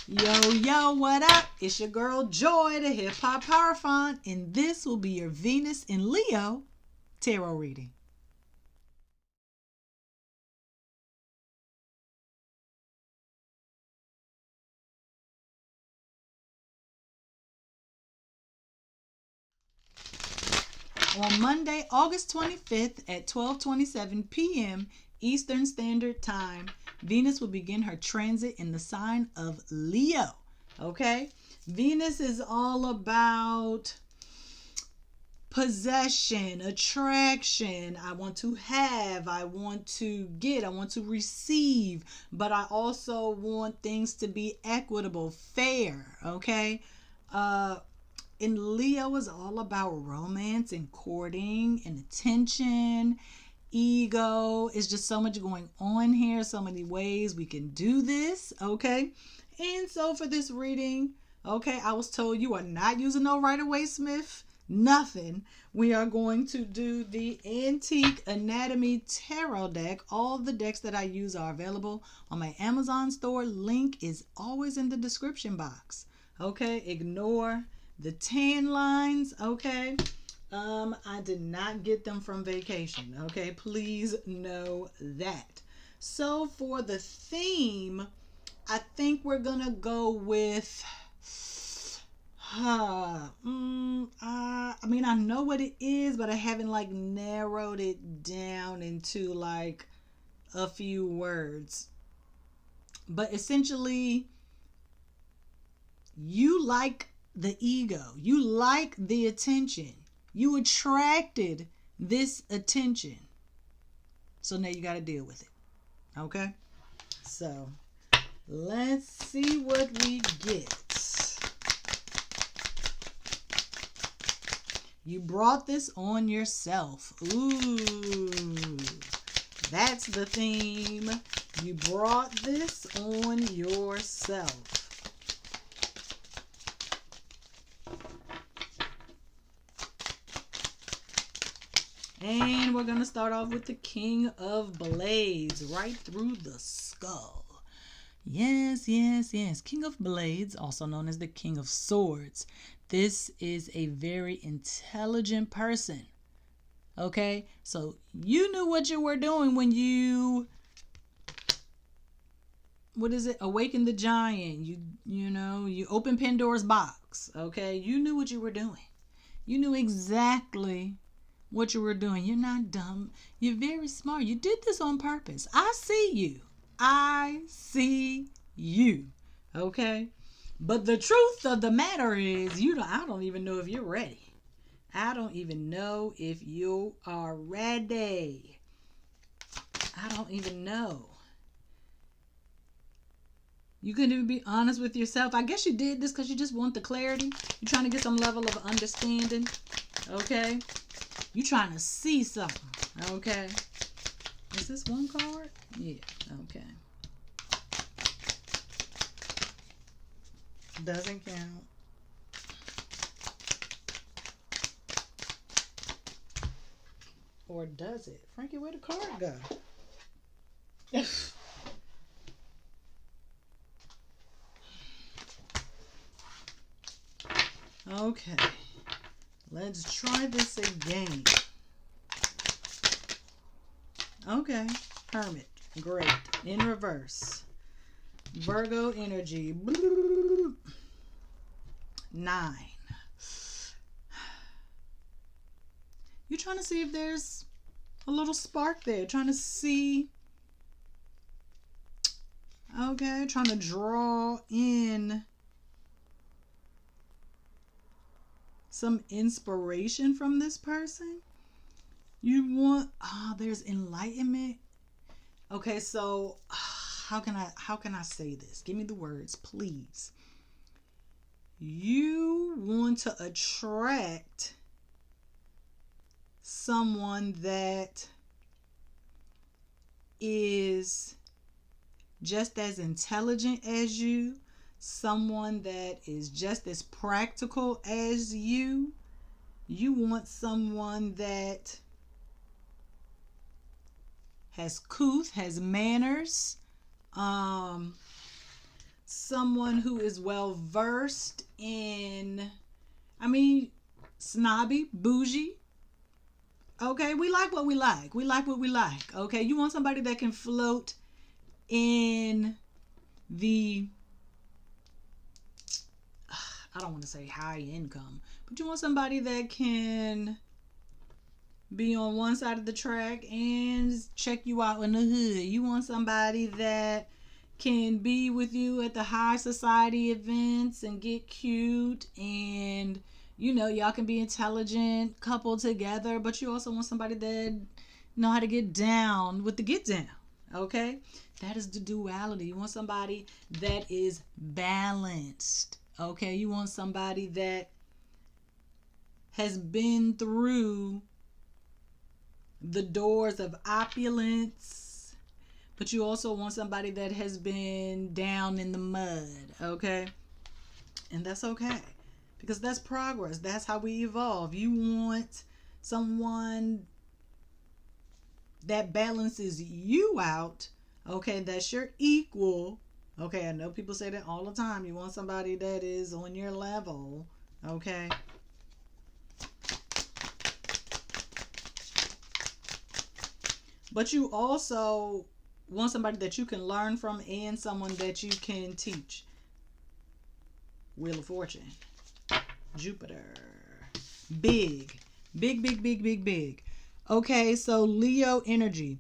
Yo, yo, what up? It's your girl Joy, the Hip Hop Power Font, and this will be your Venus in Leo tarot reading. On Monday, August 25th at 12:27 p.m. Eastern Standard Time, Venus will begin her transit in the sign of Leo. Okay? Venus is all about possession, attraction. I want to have, I want to get, I want to receive, but I also want things to be equitable, fair, okay? And Leo is all about romance and courting and attention, ego. It's just so much going on here, so many ways we can do this, okay? And so for this reading, okay, I was told you are not using no Rider-Waite Smith, nothing. We are going to do the Antique Anatomy Tarot deck. All the decks that I use are available on my Amazon store. Link is always in the description box. Okay, ignore the tan lines, okay? I did not get them from vacation, okay? Please know that. So for the theme, I think we're gonna go with I mean, I know what it is, but I haven't like narrowed it down into like a few words. But essentially, you like the ego, you like the attention, you attracted this attention, so now you got to deal with it. Okay, so let's see what we get. You brought this on yourself. Ooh, that's the theme. You brought this on yourself. And we're going to start off with the King of Blades, right through the skull. Yes, yes, yes. King of Blades, also known as the King of Swords. This is a very intelligent person. Okay? So you knew what you were doing when you, awaken the giant. You open Pandora's box. Okay? You knew what you were doing. You knew exactly what you were doing. You're not dumb. You're very smart. You did this on purpose. I see you. I see you. Okay? But the truth of the matter is, I don't even know if you're ready. I don't even know if you are ready. I don't even know. You couldn't even be honest with yourself. I guess you did this because you just want the clarity. You're trying to get some level of understanding. Okay? You're trying to see something. Okay? Is this one card? Yeah. Okay. Doesn't count. Or does it? Frankie, where'd the card go? Okay. Let's try this again. Okay. Hermit. Great. In reverse. Virgo energy. 9. You're trying to see if there's a little spark there. Trying to see. Okay. Trying to draw in some inspiration from this person. You want, there's enlightenment. Okay, so how can I say this? Give me the words, please. You want to attract someone that is just as intelligent as you, someone that is just as practical as you. You want someone that has couth, has manners, someone who is well versed in, I mean, snobby, bougie. Okay, we like what we like. We like what we like. Okay, you want somebody that can float in the, I don't want to say high income, but you want somebody that can be on one side of the track and check you out in the hood. You want somebody that can be with you at the high society events and get cute, and y'all can be intelligent couple together, but you also want somebody that know how to get down with the get down. Okay, that is the duality. You want somebody that is balanced. Okay, you want somebody that has been through the doors of opulence, but you also want somebody that has been down in the mud. Okay, and that's okay, because that's progress. That's how we evolve. You want someone that balances you out. Okay, that's your equal. Okay, I know people say that all the time. You want somebody that is on your level. Okay, but you also want somebody that you can learn from and someone that you can teach. Wheel of Fortune, Jupiter, big, big, big, big, big, big. Okay, so Leo energy.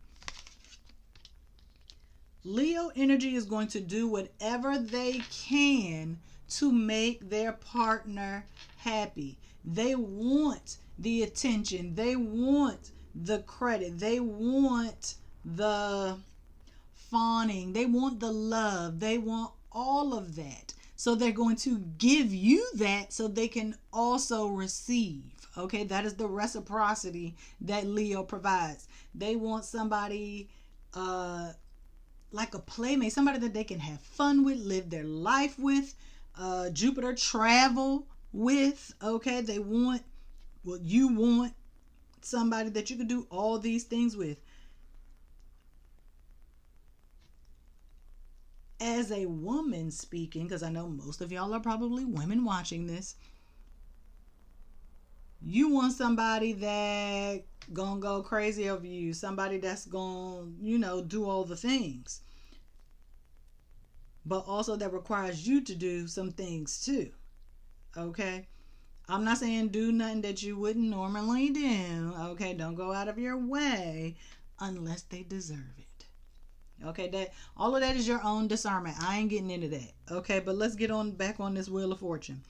Leo energy is going to do whatever they can to make their partner happy. They want the attention. They want the credit. They want the fawning. They want the love. They want all of that. So they're going to give you that so they can also receive. Okay, that is the reciprocity that Leo provides. They want somebody like a playmate, somebody that they can have fun with, live their life with, Jupiter, travel with. Okay, they want what you want, somebody that you can do all these things with. As a woman speaking, because I know most of y'all are probably women watching this, you want somebody that gonna go crazy over you, somebody that's gonna do all the things, but also that requires you to do some things too. Okay, I'm not saying do nothing that you wouldn't normally do. Okay, don't go out of your way unless they deserve it. Okay, that all of that is your own discernment. I ain't getting into that. Okay, but let's get on back on this Wheel of Fortune.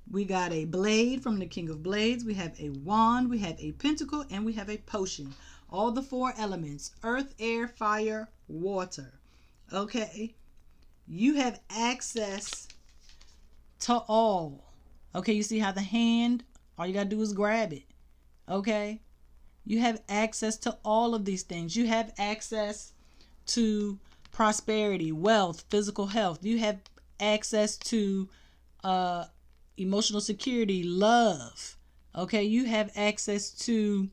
We got a blade from the King of Blades. We have a wand. We have a pentacle, and we have a potion. All the four elements: earth, air, fire, water. Okay, you have access to all. Okay, you see how the hand, all you got to do is grab it. Okay, you have access to all of these things. You have access to prosperity, wealth, physical health. You have access to emotional security, love. Okay, you have access to,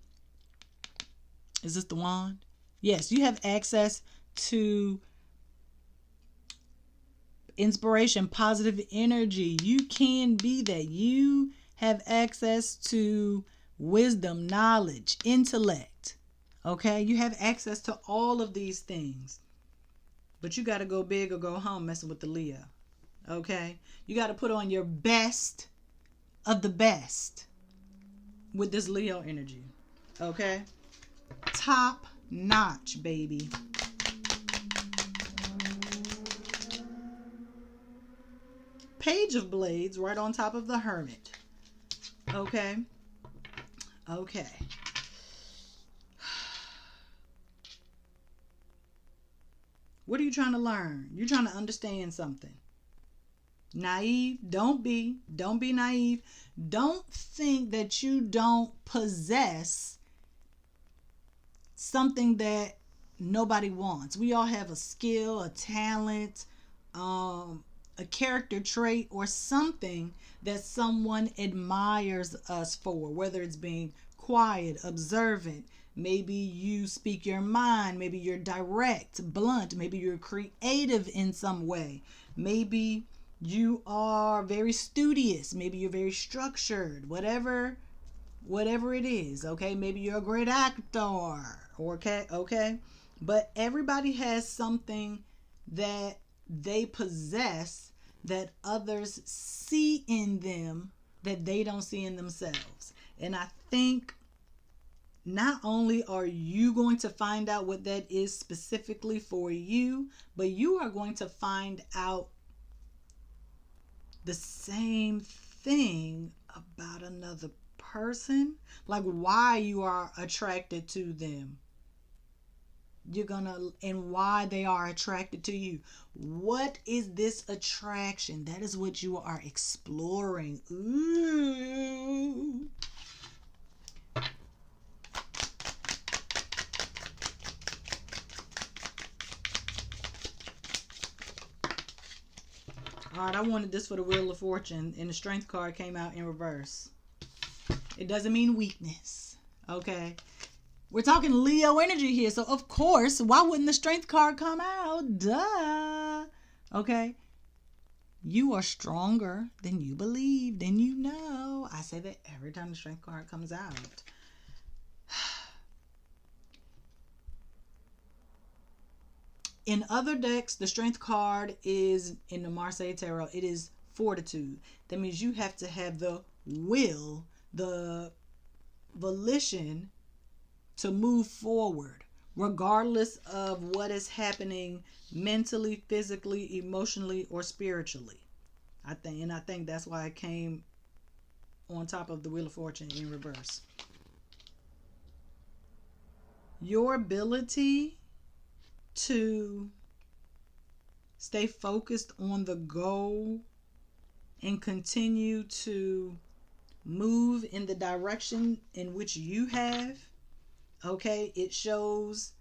is this the wand? Yes, you have access to inspiration, positive energy. You can be that. You have access to wisdom, knowledge, intellect. Okay, you have access to all of these things, but you got to go big or go home messing with the Leo. Okay, you got to put on your best of the best with this Leo energy. Okay, top notch, baby. Page of Blades right on top of the Hermit. Okay, okay. What are you trying to learn? You're trying to understand something. Naive, don't be naive. Don't think that you don't possess something that nobody wants. We all have a skill, a talent, a character trait, or something that someone admires us for, whether it's being quiet, observant, Maybe you speak your mind. Maybe you're direct, blunt. Maybe you're creative in some way. Maybe you are very studious. Maybe you're very structured. Whatever it is, okay? Maybe you're a great actor, okay? But everybody has something that they possess that others see in them that they don't see in themselves. And I think not only are you going to find out what that is specifically for you, but you are going to find out the same thing about another person, like why you are attracted to them. And why they are attracted to you. What is this attraction? That is what you are exploring. Ooh. All right, I wanted this for the Wheel of Fortune, and the Strength card came out in reverse. It doesn't mean weakness, okay? We're talking Leo energy here, so of course, why wouldn't the Strength card come out? Duh. Okay? You are stronger than you believe, than you know. I say that every time the Strength card comes out. In other decks, the Strength card is, in the Marseille Tarot, it is fortitude. That means you have to have the will, the volition to move forward, regardless of what is happening mentally, physically, emotionally, or spiritually. I think that's why it came on top of the Wheel of Fortune in reverse. Your ability to stay focused on the goal and continue to move in the direction in which you have, okay, it shows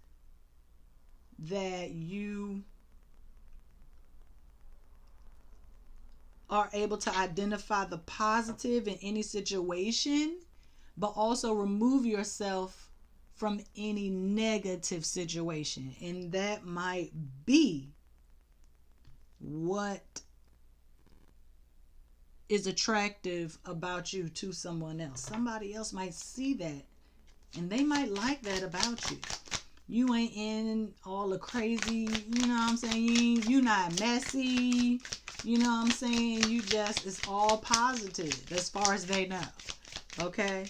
that you are able to identify the positive in any situation, but also remove yourself from any negative situation. And that might be what is attractive about you to someone else. Somebody else might see that and they might like that about you. You ain't in all the crazy, you know what I'm saying? You not messy, you know what I'm saying? You just, it's all positive as far as they know, okay?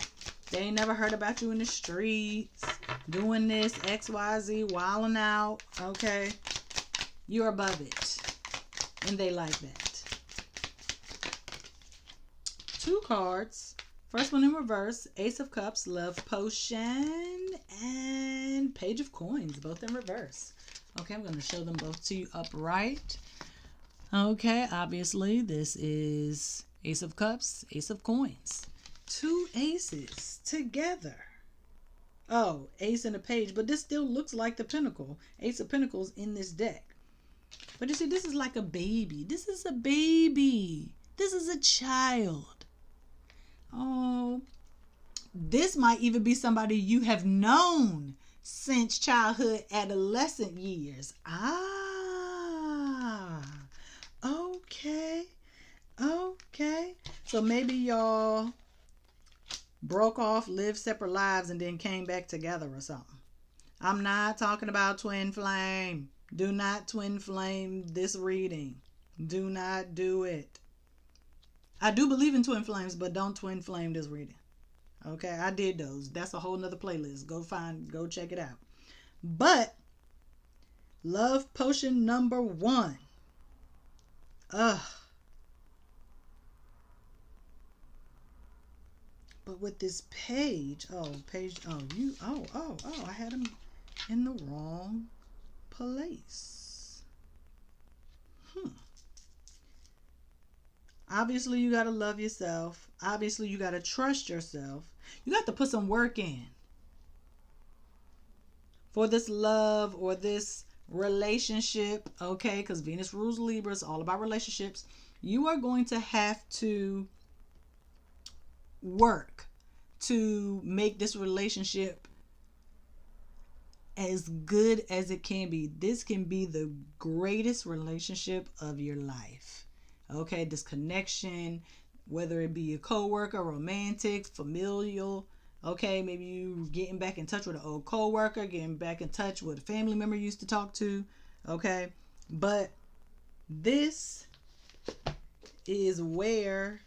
They ain't never heard about you in the streets, doing this, XYZ, wilding out, okay? You're above it. And they like that. 2 cards. First one in reverse, Ace of Cups, Love Potion, and Page of Coins, both in reverse. Okay, I'm going to show them both to you upright. Okay, obviously this is Ace of Cups, Ace of Coins. 2 aces together. Oh, ace and a page, but this still looks like the Pentacle. Ace of Pentacles in this deck. But you see, this is like a baby. This is a baby. This is a child. Oh, this might even be somebody you have known since childhood, adolescent years. Okay. So maybe y'all broke off, lived separate lives, and then came back together or something. I'm not talking about twin flame. Do not twin flame this reading. Do not do it. I do believe in twin flames, but don't twin flame this reading. Okay, I did those. That's a whole nother playlist. Go check it out. But Love Potion number 1. But with this page, I had them in the wrong place. Obviously, you got to love yourself. Obviously, you got to trust yourself. You got to put some work in for this love or this relationship, okay? Because Venus rules Libra. It's all about relationships. You are going to have to work to make this relationship as good as it can be. This can be the greatest relationship of your life. Okay, this connection, whether it be a coworker, romantic, familial. Okay, maybe you getting back in touch with an old coworker, getting back in touch with a family member you used to talk to. Okay, but this is where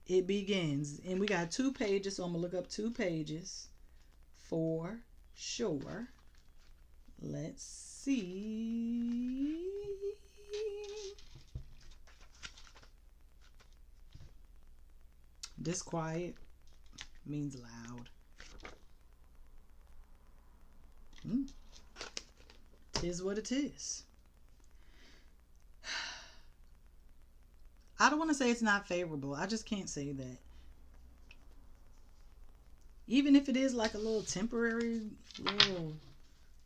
it begins. And we got 2 pages, so I'm gonna look up 2 pages for sure. Let's see. This quiet means loud. Is what it is. I don't want to say it's not favorable. I just can't say that. Even if it is like a little temporary little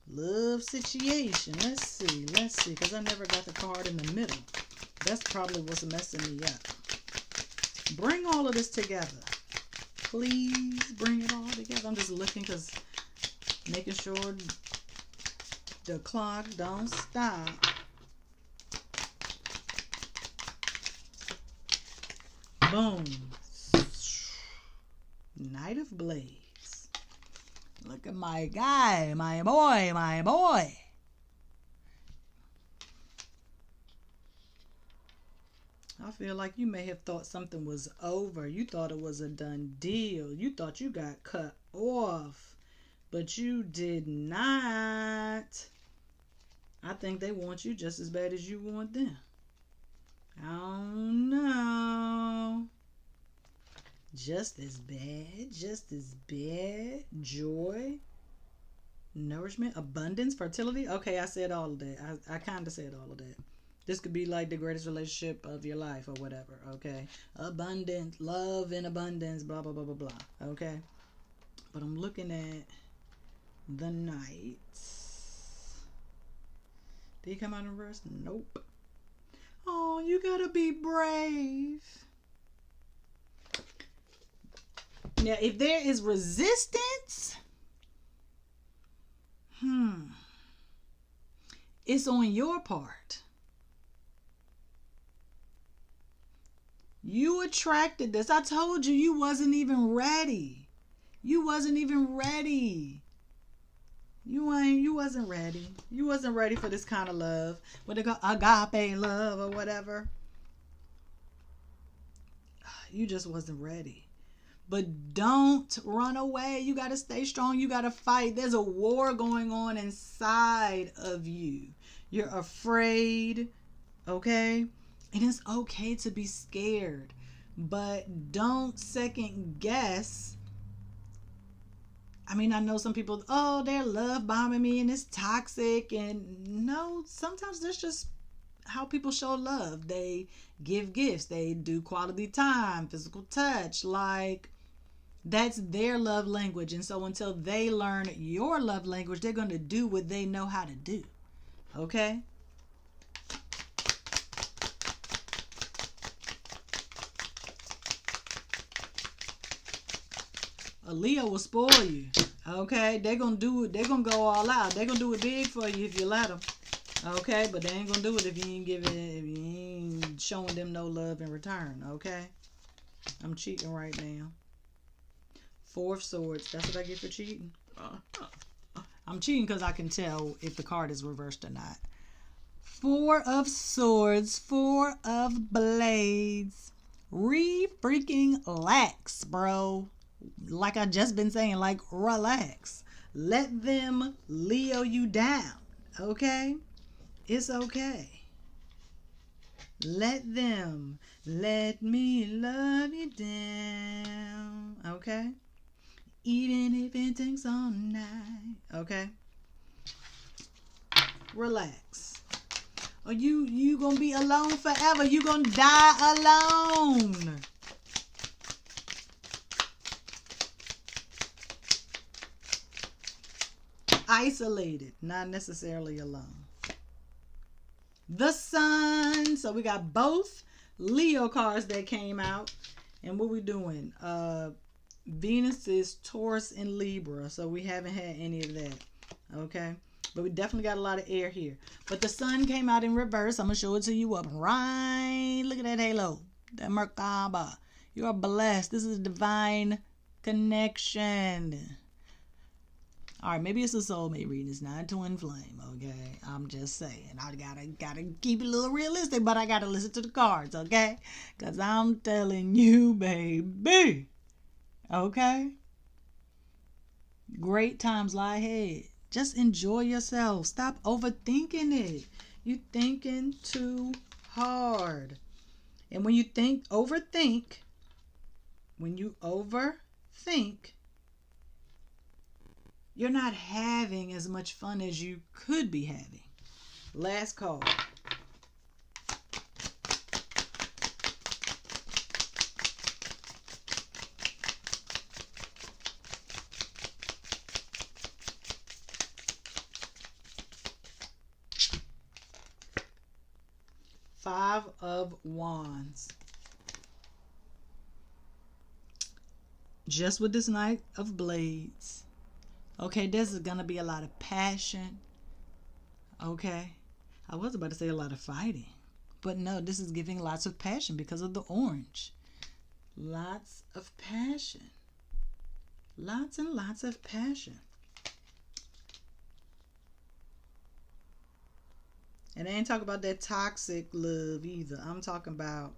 love situation. Let's see. Because I never got the card in the middle. That's probably what's messing me up. Bring all of this together. Please bring it all together. I'm just looking because making sure the clock don't stop. Boom. Knight of Blades. Look at my guy, my boy, my boy. I feel like you may have thought something was over. You thought it was a done deal. You thought you got cut off. But you did not. I think they want you just as bad as you want them. Oh no. Just as bad. Just as bad. Joy. Nourishment. Abundance. Fertility. Okay, I said all of that. I kind of said all of that. This could be like the greatest relationship of your life or whatever. Okay. Abundance. Love in abundance. Blah, blah, blah, blah, blah. Okay. But I'm looking at the Knight. Did he come out in reverse? Nope. Oh, you gotta be brave. Now, if there is resistance, it's on your part. You attracted this. I told you, you wasn't even ready. You wasn't even ready. You wasn't ready. You wasn't ready for this kind of love. What they call agape love or whatever. You just wasn't ready. But don't run away. You got to stay strong. You got to fight. There's a war going on inside of you. You're afraid, okay? And it's okay to be scared. But don't second guess. I mean, I know some people, oh, they're love bombing me and it's toxic. And no, sometimes that's just how people show love. They give gifts. They do quality time, physical touch. Like, that's their love language. And so until they learn your love language, they're going to do what they know how to do. Okay? A Leo will spoil you. Okay? They're going to do it. They're going to go all out. They're going to do it big for you if you let them. Okay? But they ain't going to do it if you ain't if you ain't showing them no love in return. Okay? I'm cheating right now. 4 of Swords. That's what I get for cheating. I'm cheating because I can tell if the card is reversed or not. 4 of Swords. 4 of Blades. Relax, bro. Like I just been saying, like, relax. Let them Leo you down. Okay? It's okay. Let them. Let me love you down. Okay? Even if it takes all night. Okay? Relax. Or you gonna be alone forever. You gonna die alone. Isolated, not necessarily alone. The Sun. So we got both Leo cards that came out. And what we doing? Venus is Taurus and Libra. So we haven't had any of that. Okay. But we definitely got a lot of air here. But the sun came out in reverse. I'm going to show it to you up right. Look at that halo. That Merkaba. You are blessed. This is a divine connection. All right, maybe it's a soulmate reading. It's not a twin flame, okay? I'm just saying. I gotta keep it a little realistic, but I gotta listen to the cards, okay? Because I'm telling you, baby. Okay? Great times lie ahead. Just enjoy yourself. Stop overthinking it. You thinking too hard. And when you overthink, you're not having as much fun as you could be having. Last call. Five of Wands. Just with this Knight of Blades. Okay, this is going to be a lot of passion. Okay. I was about to say a lot of fighting. But no, this is giving lots of passion because of the orange. Lots of passion. Lots and lots of passion. And I ain't talking about that toxic love either. I'm talking about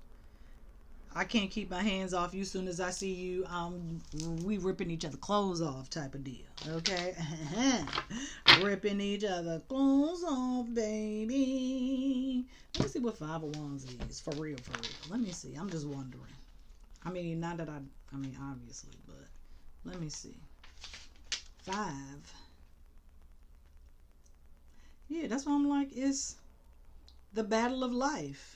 I can't keep my hands off you. Soon as I see you, we ripping each other clothes off type of deal. Okay? Ripping each other clothes off, baby. Let me see what Five of Wands is. For real, for real. Let me see. I'm just wondering. I mean, not that I mean, obviously, but let me see. 5. Yeah, that's what I'm like. It's the battle of life.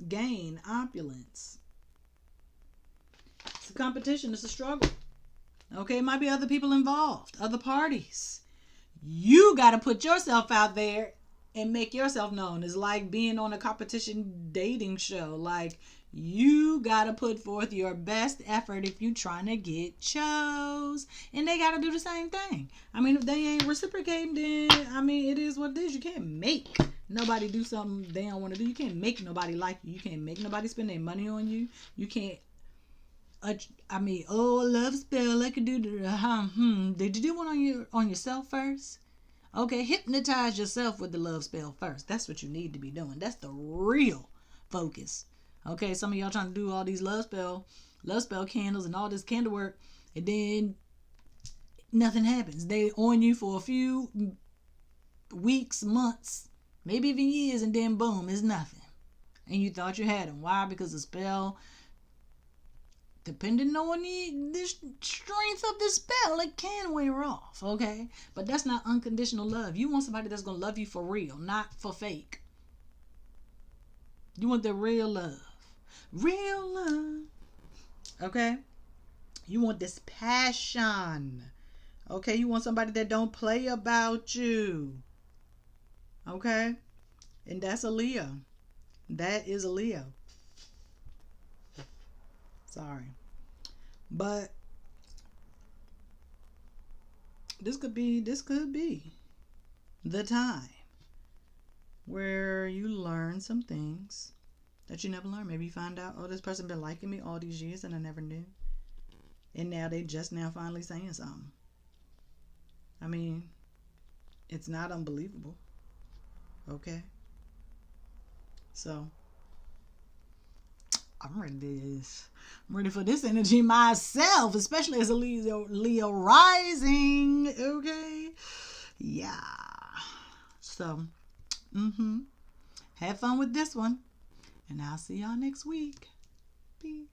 Gain, opulence. It's a competition. It's a struggle. Okay, it might be other people involved, other parties. You got to put yourself out there and make yourself known. It's like being on a competition dating show. Like, you got to put forth your best effort if you're trying to get chose. And they got to do the same thing. I mean, if they ain't reciprocating, then, I mean, it is what it is. You can't make nobody do something they don't want to do. You can't make nobody like you. You can't make nobody spend their money on you. You can't, I mean, oh, love spell. I could do the, Did you do one on yourself first? Okay, hypnotize yourself with the love spell first. That's what you need to be doing. That's the real focus. Okay, some of y'all trying to do all these love spell candles and all this candle work, and then nothing happens. They on you for a few weeks, months, maybe even years, and then boom, it's nothing. And you thought you had them. Why? Because the spell, depending on the strength of the spell, it can wear off, okay? But that's not unconditional love. You want somebody that's going to love you for real, not for fake. You want the real love. Real love. Okay? You want this passion. Okay? You want somebody that don't play about you. Okay? And that's a Leo. That is a Leo. Sorry. But this could be the time where you learn some things that you never learned. Maybe you find out, oh, this person been liking me all these years and I never knew. And now they just now finally saying something. I mean, it's not unbelievable. Okay? So, I'm ready for this energy myself, especially as a Leo rising. Okay? Yeah. So, have fun with this one. And I'll see y'all next week. Peace.